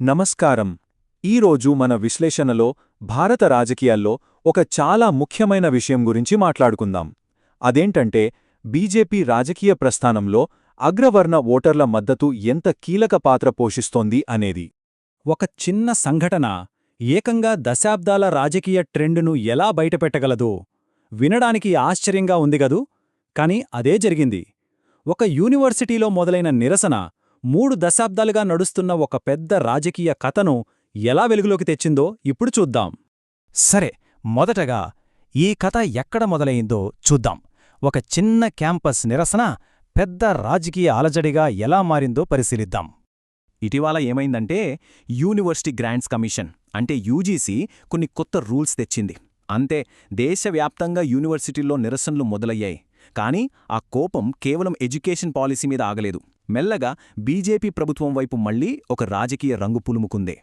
నమస్కారం. ఈరోజు మన విశ్లేషణలో భారత రాజకీయాల్లో ఒక చాలా ముఖ్యమైన విషయం గురించి మాట్లాడుకుందాం. అదేంటంటే బీజేపీ రాజకీయ ప్రస్థానంలో అగ్రవర్ణ ఓటర్ల మద్దతు ఎంత కీలక పాత్ర పోషిస్తోంది అనేది. ఒక చిన్న సంఘటన ఏకంగా దశాబ్దాల రాజకీయ ట్రెండును ఎలా బయటపెట్టగలదో వినడానికి ఆశ్చర్యంగా ఉందిగదూ. కాని అదే జరిగింది. ఒక యూనివర్సిటీలో మొదలైన నిరసన 3 దశాబ్దాలుగా నడుస్తున్న ఒక పెద్ద రాజకీయ కథను ఎలా వెలుగులోకి తెచ్చిందో ఇప్పుడు చూద్దాం. సరే, మొదటగా ఈ కథ ఎక్కడ మొదలైందో చూద్దాం. ఒక చిన్న క్యాంపస్ నిరసన పెద్ద రాజకీయ అలజడిగా ఎలా మారిందో పరిశీలిద్దాం. ఇటీవల ఏమైందంటే యూనివర్సిటీ గ్రాంట్స్ కమిషన్ అంటే యూజీసీ కొన్ని కొత్త రూల్స్ తెచ్చింది. అంతే, దేశవ్యాప్తంగా యూనివర్సిటీల్లో నిరసనలు మొదలయ్యాయి. కానీ ఆ కోపం కేవలం ఎడ్యుకేషన్ పాలసీ మీద ఆగలేదు. మెల్లగా బీజేపీ ప్రభుత్వం వైపు మళ్లీ ఒక రాజకీయ రంగు పులుముకుంది.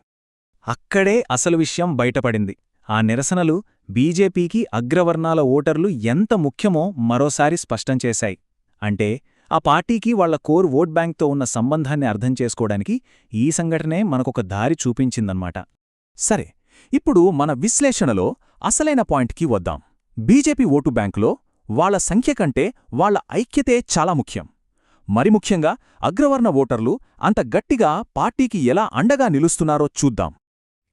అక్కడే అసలు విషయం బయటపడింది. ఆ నిరసనలు బీజేపీకి అగ్రవర్ణాల ఓటర్లు ఎంత ముఖ్యమో మరోసారి స్పష్టం చేశాయి. అంటే ఆ పార్టీకి వాళ్ల కోర్ ఓట్ బ్యాంక్తో ఉన్న సంబంధాన్ని అర్థం చేసుకోవడానికి ఈ సంఘటనే మనకొక దారి చూపించిందన్నమాట. సరే, ఇప్పుడు మన విశ్లేషణలో అసలైన పాయింట్కి వద్దాం. బీజేపీ ఓటు బ్యాంకులో వాళ్ల సంఖ్య కంటే వాళ్ల ఐక్యతే చాలా ముఖ్యం. మరి ముఖ్యంగా అగ్రవర్ణ ఓటర్లు అంత గట్టిగా పార్టీకి ఎలా అండగా నిలుస్తున్నారో చూద్దాం.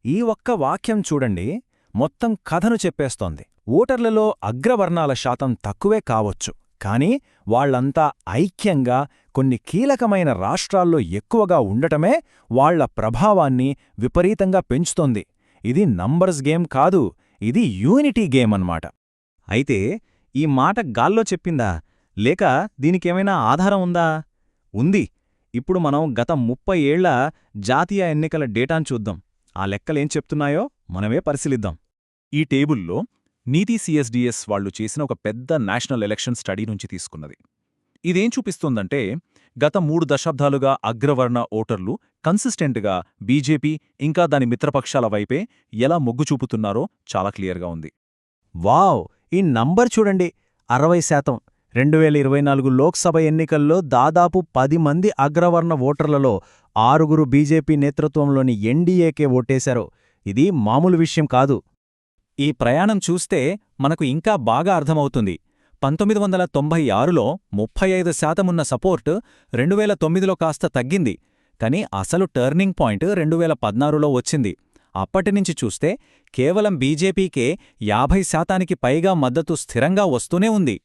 ఈ ఒక్క వాక్యం చూడండి, మొత్తం కథను చెప్పేస్తోంది. ఓటర్లలో అగ్రవర్ణాల శాతం తక్కువే కావచ్చు, కానీ వాళ్లంతా ఐక్యంగా కొన్ని కీలకమైన రాష్ట్రాల్లో ఎక్కువగా ఉండటమే వాళ్ల ప్రభావాన్ని విపరీతంగా పెంచుతోంది. ఇది నంబర్స్ గేమ్ కాదు, ఇది యూనిటీ గేమ్ అన్నమాట. అయితే ఈ మాట గాల్లో చెప్పిందా, లేక దీనికేమైనా ఆధారం ఉందా? ఉంది. ఇప్పుడు మనం గత 30 ఏళ్ల జాతీయ ఎన్నికల డేటాను చూద్దాం. ఆ లెక్కలేం చెప్తున్నాయో మనమే పరిశీలిద్దాం. ఈ టేబుల్లో నీతి సిఎస్డిఎస్ వాళ్లు చేసిన ఒక పెద్ద నేషనల్ ఎలక్షన్ స్టడీ నుంచి తీసుకున్నది. ఇదేం చూపిస్తోందంటే గత 3 దశాబ్దాలుగా అగ్రవర్ణ ఓటర్లు కన్సిస్టెంట్గా బీజేపీ ఇంకా దాని మిత్రపక్షాల వైపే ఎలా మొగ్గు చూపుతున్నారో చాలా క్లియర్గా ఉంది. వావ్! ఈ నంబర్ చూడండి, 60%. 2024 లోక్సభ ఎన్నికల్లో దాదాపు 10 మంది అగ్రవర్ణ ఓటర్లలో 6 బీజేపీ నేతృత్వంలోని ఎన్డీఏకే ఓటేశారు. ఇది మామూలు విషయం కాదు. ఈ ప్రయాణం చూస్తే మనకు ఇంకా బాగా అర్థమవుతుంది. 1996లో 35% ఉన్న సపోర్ట్ 2009లో కాస్త తగ్గింది. కానీ అసలు టర్నింగ్ పాయింట్ 2016లో వచ్చింది. అప్పటినుంచి చూస్తే కేవలం బీజేపీకే 50%కి పైగా మద్దతు స్థిరంగా వస్తూనే ఉంది.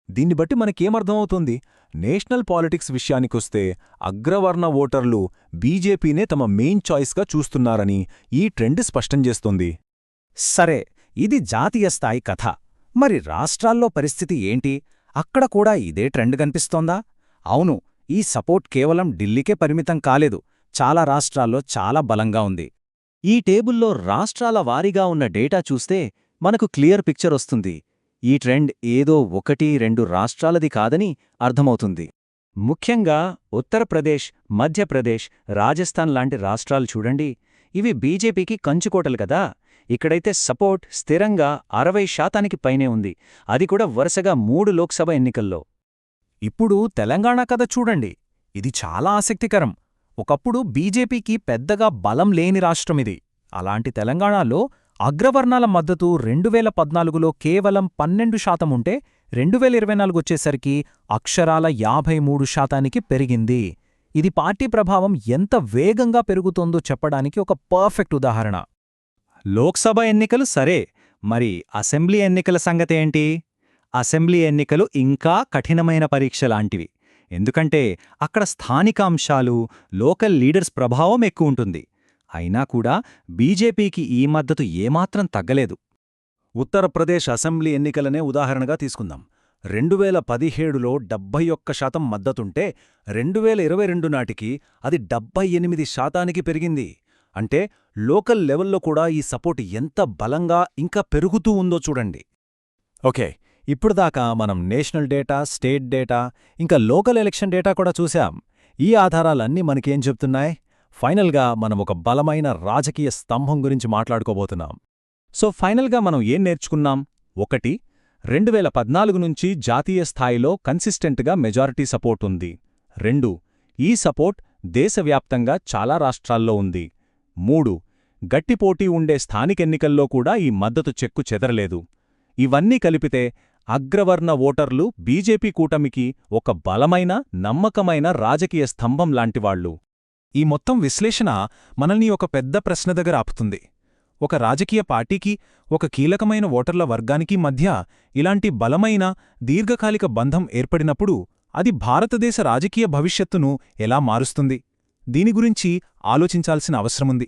దీన్ని బట్టి మనకేమర్థమవుతుంది? నేషనల్ పాలిటిక్స్ విషయానికొస్తే అగ్రవర్ణ ఓటర్లు బీజేపీనే తమ మెయిన్ చాయిస్గా చూస్తున్నారని ఈ ట్రెండ్ స్పష్టం చేస్తోంది. సరే, ఇది జాతీయ స్థాయి కథ. మరి రాష్ట్రాల్లో పరిస్థితి ఏంటి? అక్కడ కూడా ఇదే ట్రెండ్ కనిపిస్తోందా? అవును, ఈ సపోర్ట్ కేవలం ఢిల్లీకే పరిమితం కాలేదు, చాలా రాష్ట్రాల్లో చాలా బలంగా ఉంది. ఈ టేబుల్లో రాష్ట్రాల వారీగా ఉన్న డేటా చూస్తే మనకు క్లియర్ పిక్చర్ వస్తుంది. ఈ ట్రెండ్ ఏదో 1-2 రాష్ట్రాలది కాదని అర్థమవుతుంది. ముఖ్యంగా ఉత్తరప్రదేశ్, మధ్యప్రదేశ్, రాజస్థాన్ లాంటి రాష్ట్రాలు చూడండి. ఇవి బీజేపీకి కంచుకోటలు కదా. ఇక్కడైతే సపోర్ట్ స్థిరంగా 60%కి పైనే ఉంది, అది కూడా వరుసగా 3 లోక్సభ ఎన్నికల్లో. ఇప్పుడు తెలంగాణ కథ చూడండి, ఇది చాలా ఆసక్తికరం. ఒకప్పుడు బీజేపీకి పెద్దగా బలం లేని రాష్ట్రమిది. అలాంటి తెలంగాణలో అగ్రవర్ణాల మద్దతు 2014లో కేవలం 12% ఉంటే 2024 వచ్చేసరికి అక్షరాల 53%కి పెరిగింది. ఇది పార్టీ ప్రభావం ఎంత వేగంగా పెరుగుతోందో చెప్పడానికి ఒక పర్ఫెక్ట్ ఉదాహరణ. లోక్సభ ఎన్నికలు సరే, మరి అసెంబ్లీ ఎన్నికల సంగతేంటి? అసెంబ్లీ ఎన్నికలు ఇంకా కఠినమైన పరీక్షలాంటివి. ఎందుకంటే అక్కడ స్థానిక అంశాలు, లోకల్ లీడర్స్ ప్రభావం ఎక్కువుంటుంది. అయినా కూడా బీజేపీకి ఈ మద్దతు ఏమాత్రం తగ్గలేదు. ఉత్తరప్రదేశ్ అసెంబ్లీ ఎన్నికలనే ఉదాహరణగా తీసుకుందాం. 2017లో 71% మద్దతుంటే 2022 నాటికి అది 78%కి పెరిగింది. అంటే లోకల్ లెవెల్లో కూడా ఈ సపోర్ట్ ఎంత బలంగా ఇంకా పెరుగుతూ ఉందో చూడండి. ఓకే, ఇప్పుడుదాకా మనం నేషనల్ డేటా, స్టేట్ డేటా, ఇంకా లోకల్ ఎలక్షన్ డేటా కూడా చూశాం. ఈ ఆధారాలన్నీ మనకేం చెప్తున్నాయి? ఫైనల్గా మనం ఒక బలమైన రాజకీయ స్తంభం గురించి మాట్లాడుకోబోతున్నాం. సో ఫైనల్గా మనం ఏం నేర్చుకున్నాం? 1, 2014 నుంచి జాతీయ స్థాయిలో కన్సిస్టెంట్గా మెజారిటీ సపోర్ట్ ఉంది. 2, ఈ సపోర్ట్ దేశవ్యాప్తంగా చాలా రాష్ట్రాల్లో ఉంది. 3. గట్టి పోటీ ఉండే స్థానికెన్నికల్లో కూడా ఈ మద్దతు చెక్కు చెదరలేదు. ఇవన్నీ కలిపితే అగ్రవర్ణ ఓటర్లు బీజేపీ కూటమికి ఒక బలమైన, నమ్మకమైన రాజకీయ స్తంభం లాంటివాళ్లు. ఈ మొత్తం విశ్లేషణ మనల్ని ఒక పెద్ద ప్రశ్న దగ్గర ఆపుతుంది. ఒక రాజకీయ పార్టీకి, ఒక కీలకమైన ఓటర్ల వర్గానికి మధ్య ఇలాంటి బలమైన, దీర్ఘకాలిక బంధం ఏర్పడినప్పుడు అది భారతదేశ రాజకీయ భవిష్యత్తును ఎలా మారుస్తుంది? దీని గురించి ఆలోచించాల్సిన అవసరముంది.